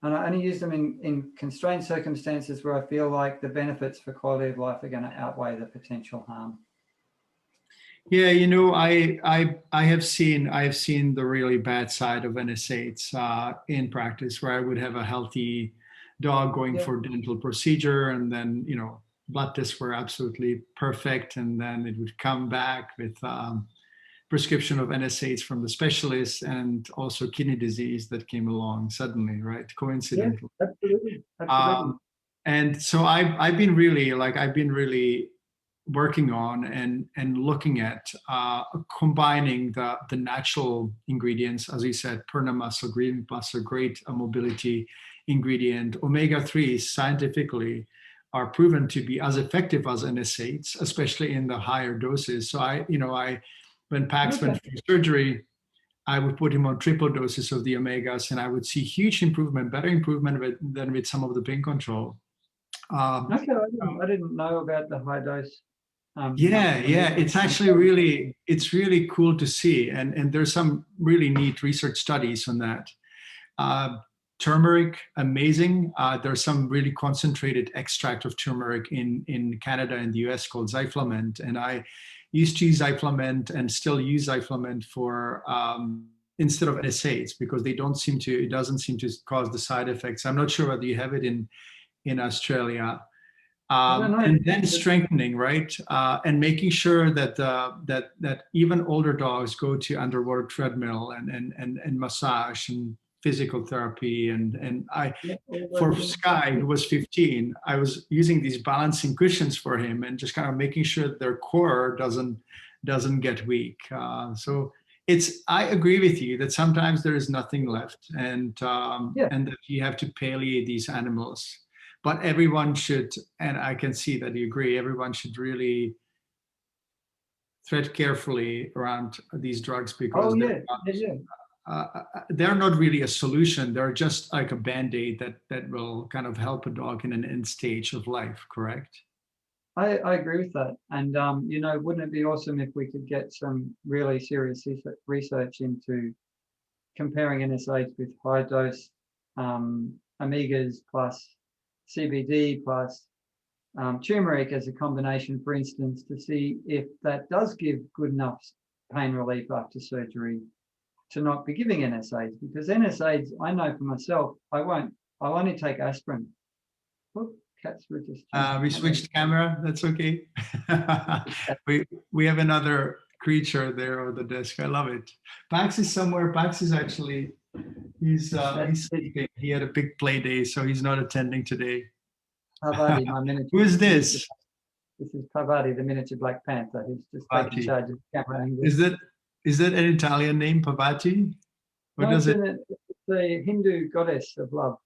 and I only use them in constrained circumstances where I feel like the benefits for quality of life are going to outweigh the potential harm. Yeah, I have seen the really bad side of NSAIDs in practice, where I would have a healthy dog going for dental procedure, and then blood tests were absolutely perfect, and then it would come back with prescription of NSAIDs from the specialist, and also kidney disease that came along suddenly, right? Coincidentally. Yeah, absolutely. And so I've been really working on and looking at combining the natural ingredients, as you said, Purna muscle, green muscle, great mobility ingredient. Omega-3 scientifically are proven to be as effective as NSAIDs, especially in the higher doses. So when Pax went through surgery, I would put him on triple doses of the omegas, and I would see huge improvement, better improvement than with some of the pain control. I didn't know about the high dose. It's actually really cool to see, and there's some really neat research studies on that. Turmeric, amazing. There's some really concentrated extract of turmeric in Canada and the US called Zyflament, and I used to use Zyflament and still use Zyflament for instead of NSAIDs, because it doesn't seem to cause the side effects. I'm not sure whether you have it in Australia. And then strengthening, right, and making sure that that even older dogs go to underwater treadmill and massage and physical therapy. And for Sky, who was 15, I was using these balancing cushions for him and just kind of making sure that their core doesn't get weak. So I agree with you that sometimes there is nothing left, and that you have to palliate these animals. But everyone should, and I can see that you agree, everyone should really tread carefully around these drugs, because they're not really a solution. They're just like a Band-Aid that will kind of help a dog in an end stage of life, correct? I agree with that. And, wouldn't it be awesome if we could get some really serious research into comparing NSAIDs with high dose omegas plus CBD plus turmeric as a combination, for instance, to see if that does give good enough pain relief after surgery to not be giving NSAIDs. Because NSAIDs, I know for myself, I'll only take aspirin. Look, Cats were just We switched camera. That's okay. we have another creature there on the desk. I love it. Pax is somewhere. Pax is actually he's sleeping. He had a big play day, so he's not attending today. Pavati, my miniature. Who is this? This is Pavati, the miniature Black Panther. He's just taking Pavati. charge of the camera angle. Is that an Italian name, Pavati? Or No, does it? it's a Hindu goddess of love.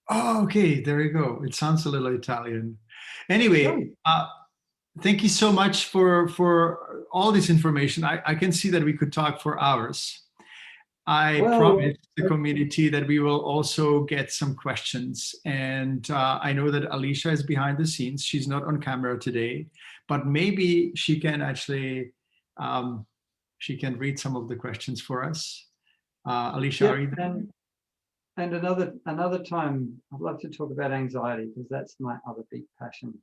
Oh, okay. There you go. It sounds a little Italian. Anyway, thank you so much for all this information. I can see that we could talk for hours. I promised the community that we will also get some questions. And I know that Alicia is behind the scenes. She's not on camera today, but maybe she can actually, she can read some of the questions for us. Alicia, Yep, are you there? And another time, I'd love to talk about anxiety because that's my other big passion.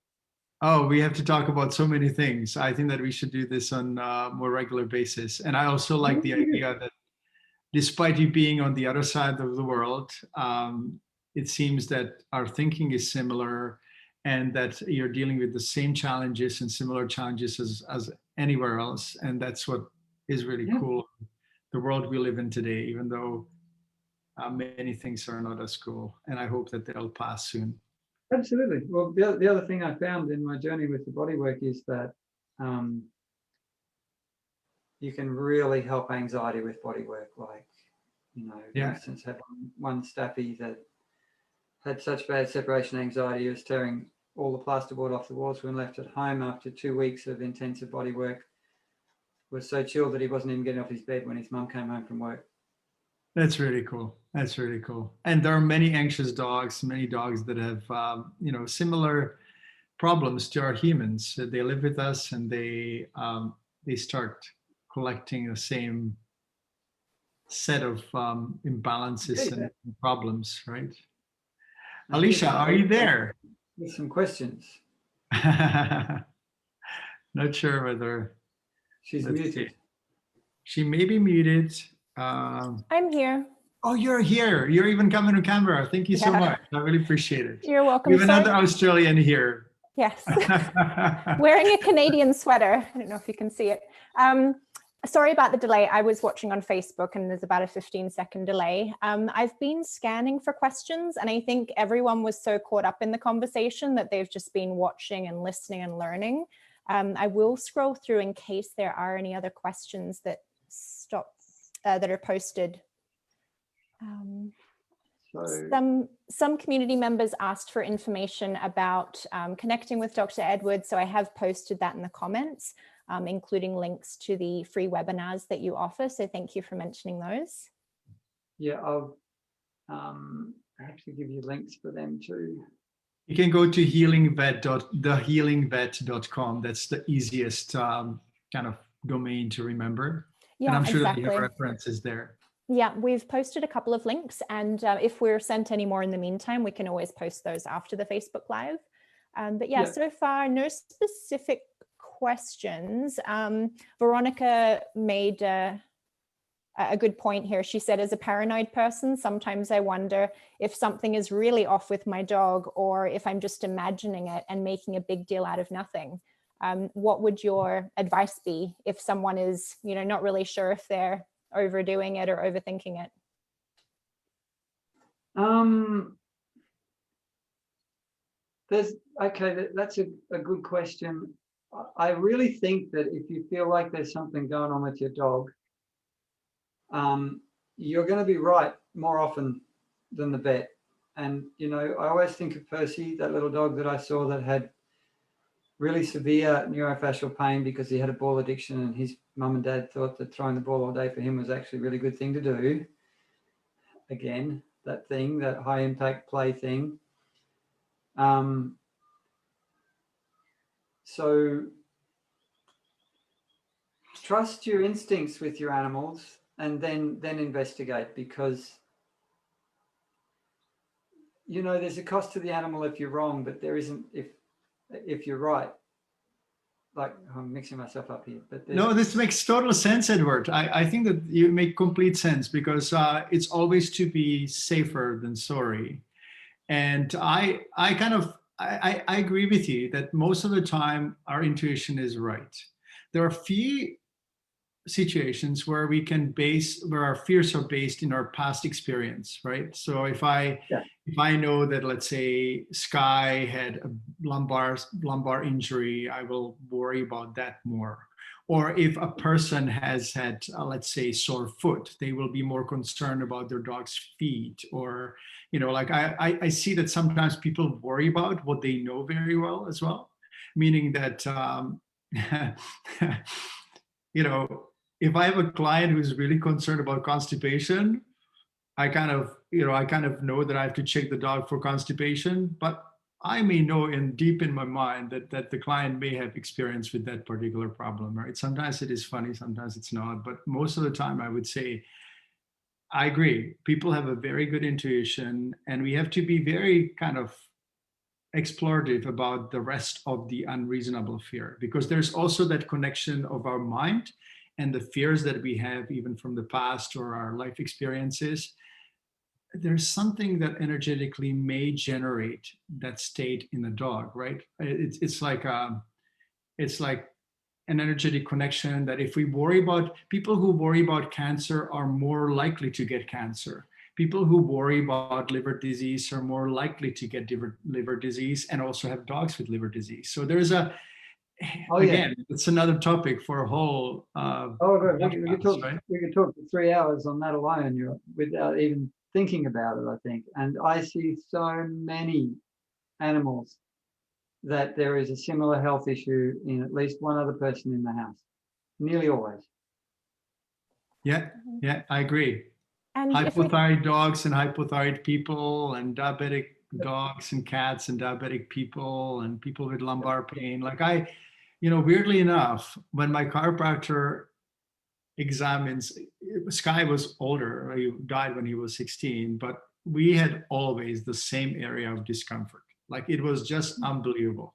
Oh, we have to talk about so many things. I think that we should do this on a more regular basis. And I also like the idea that despite you being on the other side of the world, it seems that our thinking is similar and that you're dealing with the same challenges and similar challenges as anywhere else. And that's what is really cool. The world we live in today, even though many things are not as cool. And I hope that they'll pass soon. Absolutely. Well, the other thing I found in my journey with the bodywork is that you can really help anxiety with bodywork. Like, you know, for instance, had one staffy that had such bad separation anxiety, he was tearing all the plasterboard off the walls when left at home after 2 weeks of intensive bodywork. Was so chilled that he wasn't even getting off his bed when his mum came home from work. That's really cool. That's really cool. And there are many anxious dogs, many dogs that have, you know, similar problems to our humans. They live with us and they start collecting the same set of imbalances and problems, right? Alicia, are you there? With some questions. Not sure whether she's muted. She may be muted. I'm here. Oh, you're here. You're even coming on camera. Thank you so much. I really appreciate it. You're welcome. We have another Australian here. Yes. Wearing a Canadian sweater. I don't know if you can see it. Sorry about the delay. I was watching on Facebook and there's about a 15-second delay. I've been scanning for questions and I think everyone was so caught up in the conversation that they've just been watching and listening and learning. I will scroll through in case there are any other questions that that are posted. Some community members asked for information about connecting with Dr. Edwards, so I have posted that in the comments, including links to the free webinars that you offer. So thank you for mentioning those. Yeah, I'll actually give you links for them too. You can go to thehealingvet.com. That's the easiest kind of domain to remember. Yeah, and I'm sure exactly. that you have references there. Yeah, we've posted a couple of links, and if we're sent any more in the meantime, we can always post those after the Facebook Live. But yeah, so far, no specific questions. Veronica made a good point here. She said, as a paranoid person, sometimes I wonder if something is really off with my dog or if I'm just imagining it and making a big deal out of nothing. What would your advice be if someone is, you know, not really sure if they're overdoing it or overthinking it? That's a good question. I really think that if you feel like there's something going on with your dog, you're going to be right more often than the vet. And, you know, I always think of Percy, that little dog that I saw that had really severe neurofascial pain because he had a ball addiction, and his mum and dad thought that throwing the ball all day for him was actually a really good thing to do. Again, that thing, that high impact play thing. So trust your instincts with your animals and then investigate, because, you know, there's a cost to the animal if you're wrong, but there isn't if you're right. Like, I'm mixing myself up here, but no, this makes total sense, Edward. I think that you make complete sense, because it's always to be safer than sorry. And I kind of I agree with you that most of the time our intuition is right. There are few situations where we can base, where our fears are based in our past experience, right? So if I know that, let's say, Sky had a lumbar injury, I will worry about that more. Or if a person has had, let's say, sore foot, they will be more concerned about their dog's feet. Or, like I see that sometimes people worry about what they know very well as well, meaning that, if I have a client who's really concerned about constipation, I kind of know that I have to check the dog for constipation, but I may know deep in my mind that the client may have experience with that particular problem, right? Sometimes it is funny, sometimes it's not, but most of the time I would say, I agree. People have a very good intuition, and we have to be very kind of explorative about the rest of the unreasonable fear, because there's also that connection of our mind and the fears that we have even from the past or our life experiences. There's something that energetically may generate that state in the dog, right? It's like an energetic connection that if we worry about, people who worry about cancer are more likely to get cancer. People who worry about liver disease are more likely to get liver disease, and also have dogs with liver disease. So there's again, it's another topic for a whole. We could talk. Right? We could talk for 3 hours on that alone, without even thinking about it. I think, and I see so many animals that there is a similar health issue in at least one other person in the house, nearly always. Yeah, I agree. And hypothyroid dogs and hypothyroid people, and diabetic dogs and cats, and diabetic people, and people with lumbar pain. Like weirdly enough, when my chiropractor examines, Sky was older, he died when he was 16, but we had always the same area of discomfort. Like it was just unbelievable.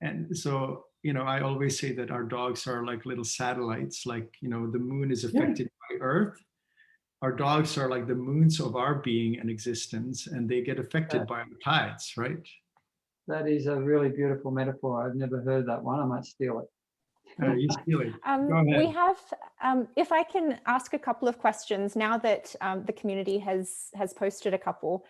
And so, I always say that our dogs are like little satellites, like, the moon is affected by Earth. Our dogs are like the moons of our being and existence, and they get affected by the tides, right? That is a really beautiful metaphor. I've never heard that one. I might steal it. You steal it. Go ahead. We have, if I can ask a couple of questions now that the community has posted a couple.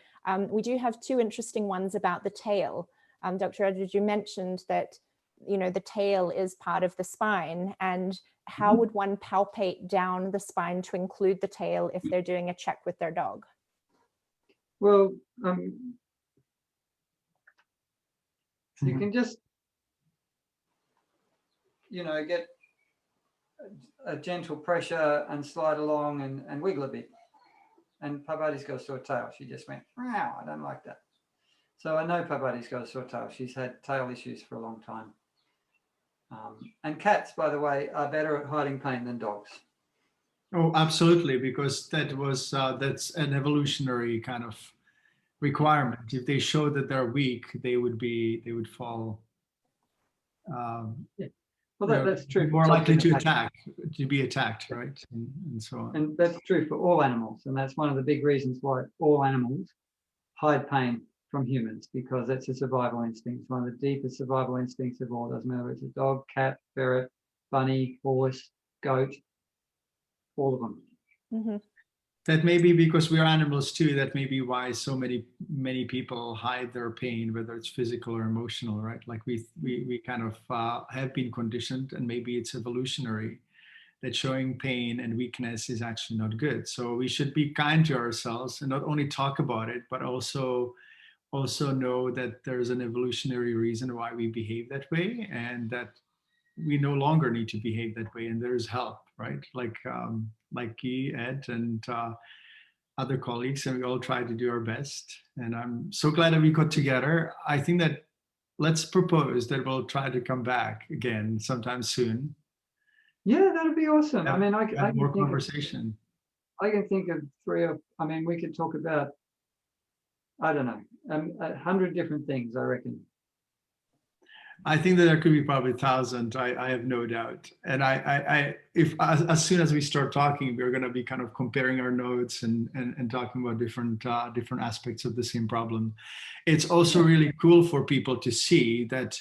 We do have two interesting ones about the tail. Dr. Edwards, you mentioned that, the tail is part of the spine, and how would one palpate down the spine to include the tail if they're doing a check with their dog? Well, you can just, get a gentle pressure and slide along and wiggle a bit. And Parvati's got a sore tail. She just went, wow, I don't like that. So I know Parvati's got a sore tail. She's had tail issues for a long time. And cats, by the way, are better at hiding pain than dogs. Oh, absolutely, because that's an evolutionary kind of requirement. If they show that they're weak, they would fall. Well, that's true. More likely to be attacked, right? And so on. And that's true for all animals. And that's one of the big reasons why all animals hide pain from humans, because it's a survival instinct. It's one of the deepest survival instincts of all. Doesn't matter if it's a dog, cat, ferret, bunny, horse, goat, all of them. Mm-hmm. That may be because we are animals too. That may be why so many people hide their pain, whether it's physical or emotional, right? Like we kind of have been conditioned, and maybe it's evolutionary, that showing pain and weakness is actually not good. So we should be kind to ourselves and not only talk about it, but also know that there's an evolutionary reason why we behave that way, and that we no longer need to behave that way, and there's help, right? Like Guy, Ed, and other colleagues, and we all try to do our best. And I'm so glad that we got together. I think that let's propose that we'll try to come back again sometime soon. Yeah, that'd be awesome. I mean, I can more conversation. I can think of we could talk about, I don't know, 100 different things, I reckon. I think that there could be probably 1,000. I have no doubt. And if as soon as we start talking, we're going to be kind of comparing our notes and talking about different aspects of the same problem. It's also really cool for people to see that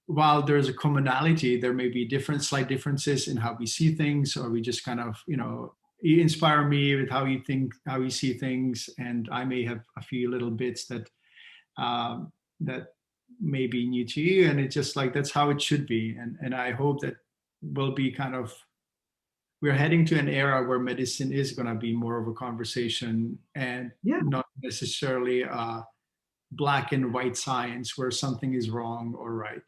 while there's a commonality, there may be slight differences in how we see things, or we just kind of, you inspire me with how you see things, and I may have a few little bits that may be new to you, and it's just like that's how it should be. And I hope that we're heading to an era where medicine is going to be more of a conversation and not necessarily black and white science where something is wrong or right?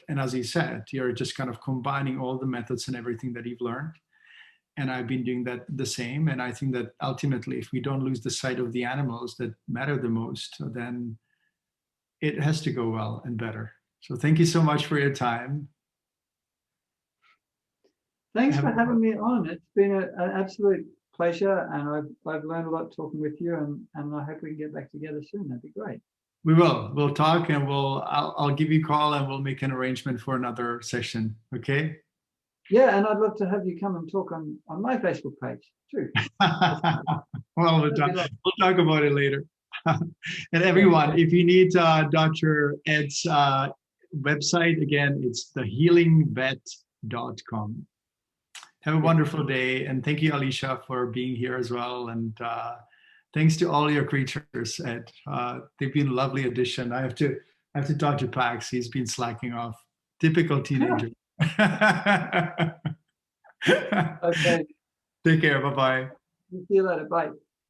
And as you said, you're just kind of combining all the methods and everything that you've learned. And I've been doing that the same. And I think that ultimately, if we don't lose the sight of the animals that matter the most, then it has to go well and better. So thank you so much for your time. Thanks for having me on. It's been an absolute pleasure, and I've learned a lot talking with you, and I hope we can get back together soon. That'd be great. We will. We'll talk, and I'll give you a call, and we'll make an arrangement for another session. Okay? Yeah, and I'd love to have you come and talk on my Facebook page too. Well, we'll talk about it later. And everyone, if you need Dr. Ed's website, again, it's thehealingvet.com. Have a wonderful day, and thank you, Alicia, for being here as well. And thanks to all your creatures, Ed. They've been a lovely addition. I have to talk to Pax. He's been slacking off. Typical teenager. Okay. Take care. Bye-bye. See you later. Bye.